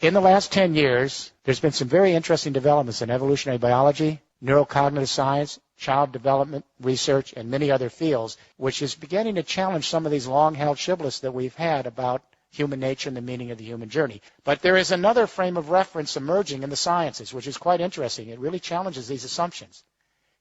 In the last 10 years, there's been some very interesting developments in evolutionary biology, neurocognitive science, child development research, and many other fields, which is beginning to challenge some of these long-held shibboleths that we've had about human nature and the meaning of the human journey. But there is another frame of reference emerging in the sciences, which is quite interesting. It really challenges these assumptions.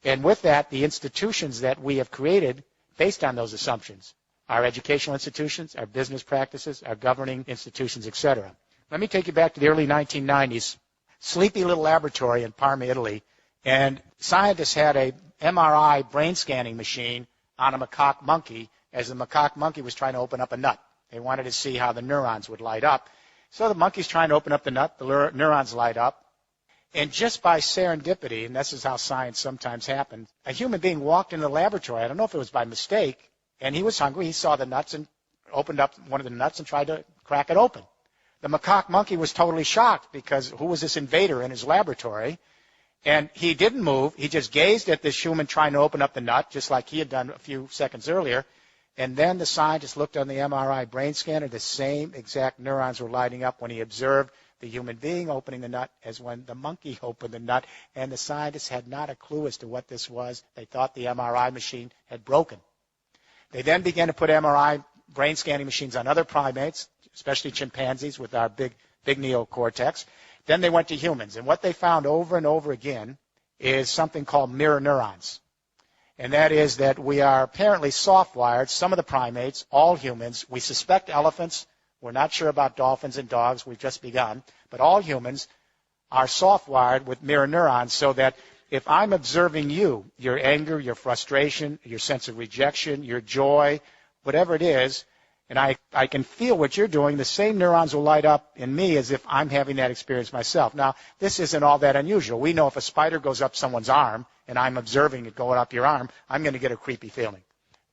And with that, the institutions that we have created based on those assumptions, our educational institutions, our business practices, our governing institutions, etc. Let me take you back to the early 1990s, sleepy little laboratory in Parma, Italy, and scientists had a MRI brain scanning machine on a macaque monkey as the macaque monkey was trying to open up a nut. They wanted to see how the neurons would light up. So the monkey's trying to open up the nut, the neurons light up, and just by serendipity, and this is how science sometimes happens, a human being walked into the laboratory, I don't know if it was by mistake, and he was hungry, he saw the nuts and opened up one of the nuts and tried to crack it open. The macaque monkey was totally shocked because who was this invader in his laboratory? And he didn't move. He just gazed at this human trying to open up the nut, just like he had done a few seconds earlier. And then the scientist looked on the MRI brain scanner. The same exact neurons were lighting up when he observed the human being opening the nut as when the monkey opened the nut. And the scientists had not a clue as to what this was. They thought the MRI machine had broken. They then began to put MRI brain scanning machines on other primates, especially chimpanzees with our big neocortex. Then they went to humans, and what they found over and over again is something called mirror neurons. And that is that we are apparently soft-wired, some of the primates, all humans. We suspect elephants. We're not sure about dolphins and dogs. We've just begun. But all humans are soft-wired with mirror neurons so that if I'm observing you, your anger, your frustration, your sense of rejection, your joy, whatever it is, and I can feel what you're doing, the same neurons will light up in me as if I'm having that experience myself. Now, this isn't all that unusual. We know if a spider goes up someone's arm and I'm observing it going up your arm, I'm going to get a creepy feeling.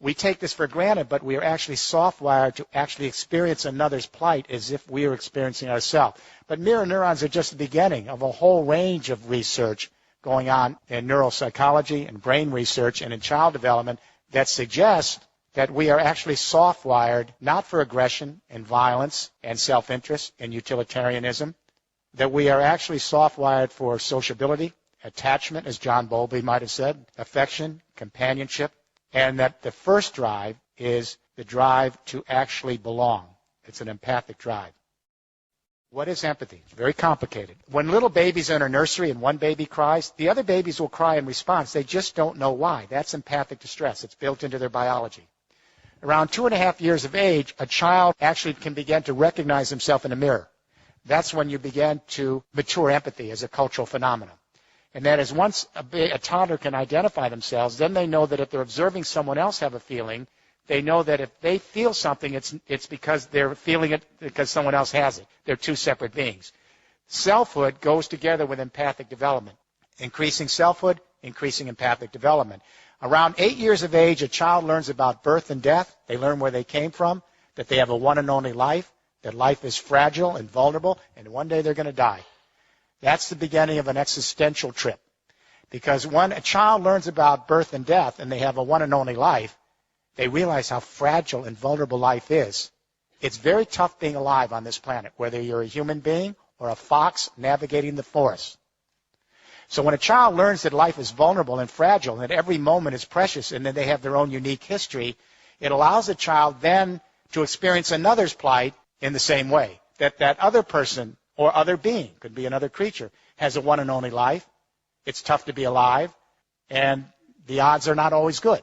We take this for granted, but we are actually soft-wired to actually experience another's plight as if we are experiencing ourselves. But mirror neurons are just the beginning of a whole range of research going on in neuropsychology and brain research and in child development that suggests that we are actually soft-wired, not for aggression and violence and self-interest and utilitarianism, that we are actually soft-wired for sociability, attachment, as John Bowlby might have said, affection, companionship, and that the first drive is the drive to actually belong. It's an empathic drive. What is empathy? It's very complicated. When little babies are in a nursery and one baby cries, the other babies will cry in response. They just don't know why. That's empathic distress. It's built into their biology. Around 2.5 years of age, a child actually can begin to recognize himself in a mirror. That's when you begin to mature empathy as a cultural phenomenon. And that is once a toddler can identify themselves, then they know that if they're observing someone else have a feeling, they know that if they feel something, it's because they're feeling it because someone else has it. They're two separate beings. Selfhood goes together with empathic development. Increasing selfhood, increasing empathic development. Around 8 years of age, a child learns about birth and death. They learn where they came from, that they have a one and only life, that life is fragile and vulnerable, and one day they're going to die. That's the beginning of an existential trip. Because when a child learns about birth and death and they have a one and only life, they realize how fragile and vulnerable life is. It's very tough being alive on this planet, whether you're a human being or a fox navigating the forest. So when a child learns that life is vulnerable and fragile and that every moment is precious and that they have their own unique history, it allows the child then to experience another's plight in the same way. That other person or other being, could be another creature, has a one and only life. It's tough to be alive, and the odds are not always good.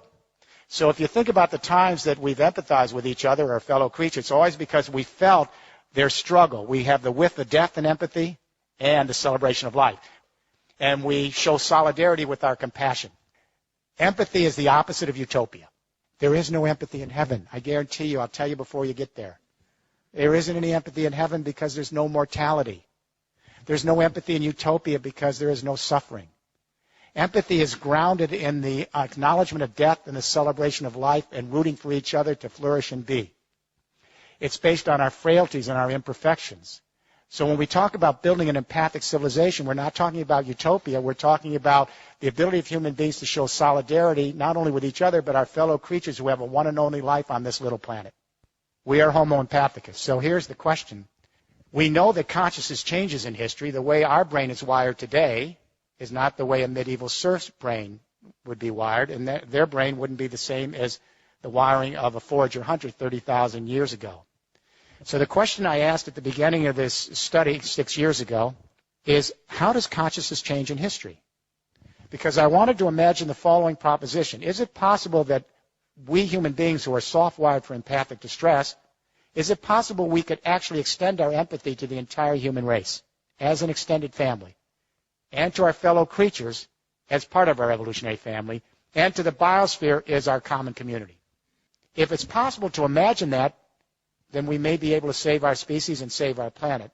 So if you think about the times that we've empathized with each other or fellow creatures, it's always because we felt their struggle. We have the width of death in empathy and the celebration of life. And we show solidarity with our compassion. Empathy is the opposite of utopia. There is no empathy in heaven. I guarantee you, I'll tell you before you get there. There isn't any empathy in heaven because there's no mortality. There's no empathy in utopia because there is no suffering. Empathy is grounded in the acknowledgement of death and the celebration of life and rooting for each other to flourish and be. It's based on our frailties and our imperfections. So when we talk about building an empathic civilization, we're not talking about utopia. We're talking about the ability of human beings to show solidarity not only with each other but our fellow creatures who have a one and only life on this little planet. We are Homo empathicus. So here's the question. We know that consciousness changes in history. The way our brain is wired today is not the way a medieval serf's brain would be wired, and their brain wouldn't be the same as the wiring of a forager hunter 30,000 years ago. So the question I asked at the beginning of this study 6 years ago is, how does consciousness change in history? Because I wanted to imagine the following proposition. Is it possible that we human beings who are soft-wired for empathic distress, is it possible we could actually extend our empathy to the entire human race as an extended family, and to our fellow creatures as part of our evolutionary family, and to the biosphere as our common community? If it's possible to imagine that, then we may be able to save our species and save our planet.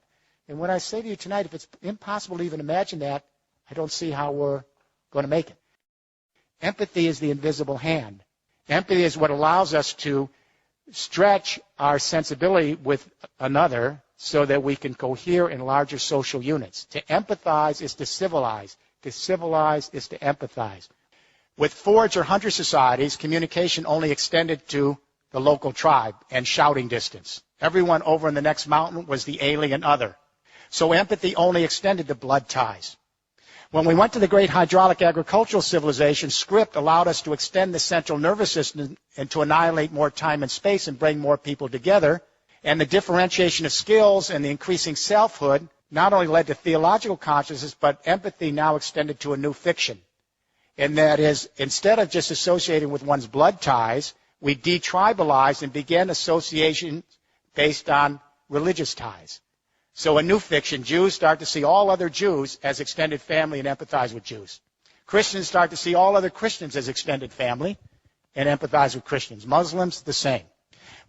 And when I say to you tonight, if it's impossible to even imagine that, I don't see how we're going to make it. Empathy is the invisible hand. Empathy is what allows us to stretch our sensibility with another so that we can cohere in larger social units. To empathize is to civilize. To civilize is to empathize. With forager hunter societies, communication only extended to the local tribe and shouting distance. Everyone over in the next mountain was the alien other. So empathy only extended to blood ties. When we went to the great hydraulic agricultural civilization, script allowed us to extend the central nervous system and to annihilate more time and space and bring more people together. And the differentiation of skills and the increasing selfhood not only led to theological consciousness, but empathy now extended to a new fiction. And that is, instead of just associating with one's blood ties, we detribalized and began association based on religious ties. So a new fiction, Jews start to see all other Jews as extended family and empathize with Jews. Christians start to see all other Christians as extended family and empathize with Christians. Muslims, the same.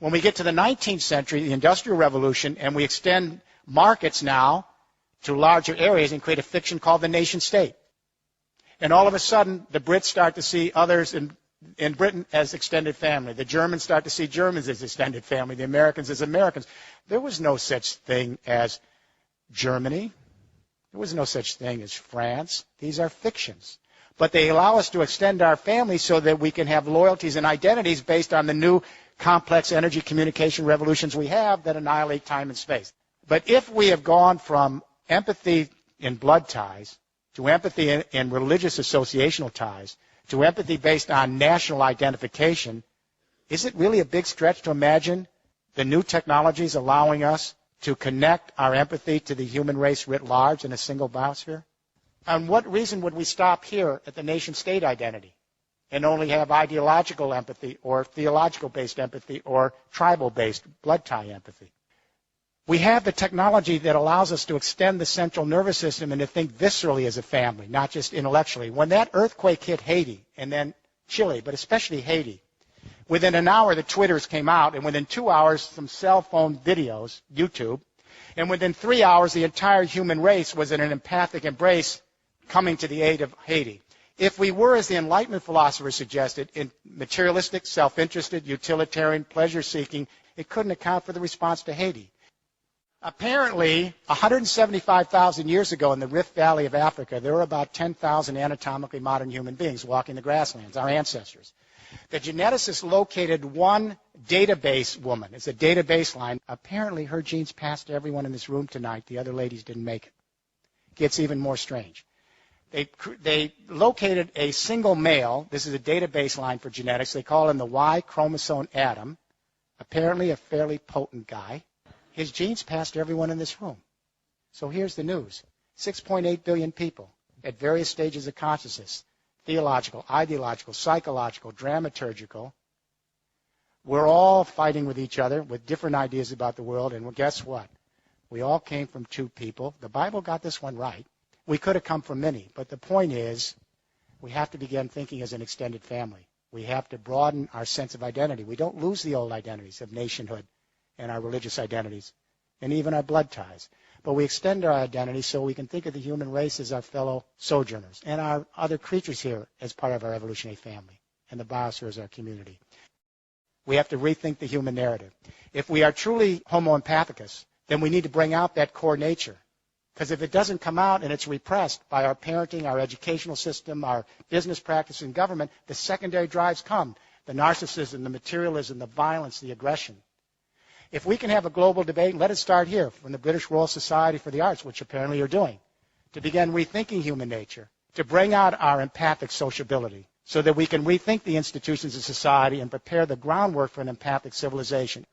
When we get to the 19th century, the Industrial Revolution, and we extend markets now to larger areas and create a fiction called the nation state. And all of a sudden, the Brits start to see others in Britain as extended family. The Germans start to see Germans as extended family. The Americans as Americans. There was no such thing as Germany. There was no such thing as France. These are fictions. But they allow us to extend our family so that we can have loyalties and identities based on the new complex energy communication revolutions we have that annihilate time and space. But if we have gone from empathy in blood ties to empathy in religious associational ties to empathy based on national identification, is it really a big stretch to imagine the new technologies allowing us to connect our empathy to the human race writ large in a single biosphere? On what reason would we stop here at the nation-state identity and only have ideological empathy or theological-based empathy or tribal-based blood tie empathy? We have the technology that allows us to extend the central nervous system and to think viscerally as a family, not just intellectually. When that earthquake hit Haiti, and then Chile, but especially Haiti, within an hour the Twitters came out, and within 2 hours some cell phone videos, YouTube, and within 3 hours the entire human race was in an empathic embrace coming to the aid of Haiti. If we were, as the Enlightenment philosophers suggested, in materialistic, self-interested, utilitarian, pleasure-seeking, it couldn't account for the response to Haiti. Apparently, 175,000 years ago in the Rift Valley of Africa, there were about 10,000 anatomically modern human beings walking the grasslands, our ancestors. The geneticists located one database woman. It's a database line. Apparently, her genes passed to everyone in this room tonight. The other ladies didn't make it. Gets even more strange. They located a single male. This is a database line for genetics. They call him the Y chromosome Adam. Apparently, a fairly potent guy. His genes passed to everyone in this room. So here's the news. 6.8 billion people at various stages of consciousness, theological, ideological, psychological, dramaturgical. We're all fighting with each other with different ideas about the world, and guess what? We all came from two people. The Bible got this one right. We could have come from many, but the point is we have to begin thinking as an extended family. We have to broaden our sense of identity. We don't lose the old identities of nationhood and our religious identities, and even our blood ties. But we extend our identity so we can think of the human race as our fellow sojourners and our other creatures here as part of our evolutionary family, and the biosphere as our community. We have to rethink the human narrative. If we are truly homo empathicus, then we need to bring out that core nature. Because if it doesn't come out and it's repressed by our parenting, our educational system, our business practice and government, the secondary drives come. The narcissism, the materialism, the violence, the aggression. If we can have a global debate, let it start here from the British Royal Society for the Arts, which apparently you're doing, to begin rethinking human nature, to bring out our empathic sociability so that we can rethink the institutions of society and prepare the groundwork for an empathic civilization.